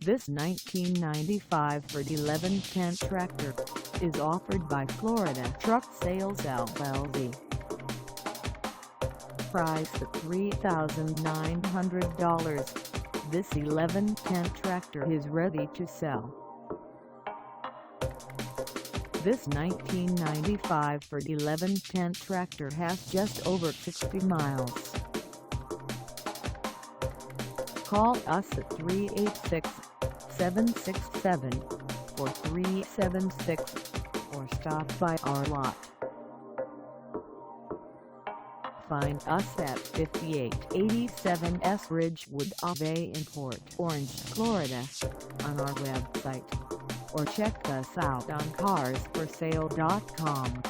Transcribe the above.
This 1995 Ford 1110 tractor is offered by Florida Truck Sales LLC. Priced at $3,900, this 1110 tractor is ready to sell. This 1995 Ford 1110 tractor has just over 60 miles. Call us at 386-767-4376 or stop by our lot. Find us at 5887 S Ridgewood Ave in Port Orange, Florida, on our website, or check us out on carsforsale.com.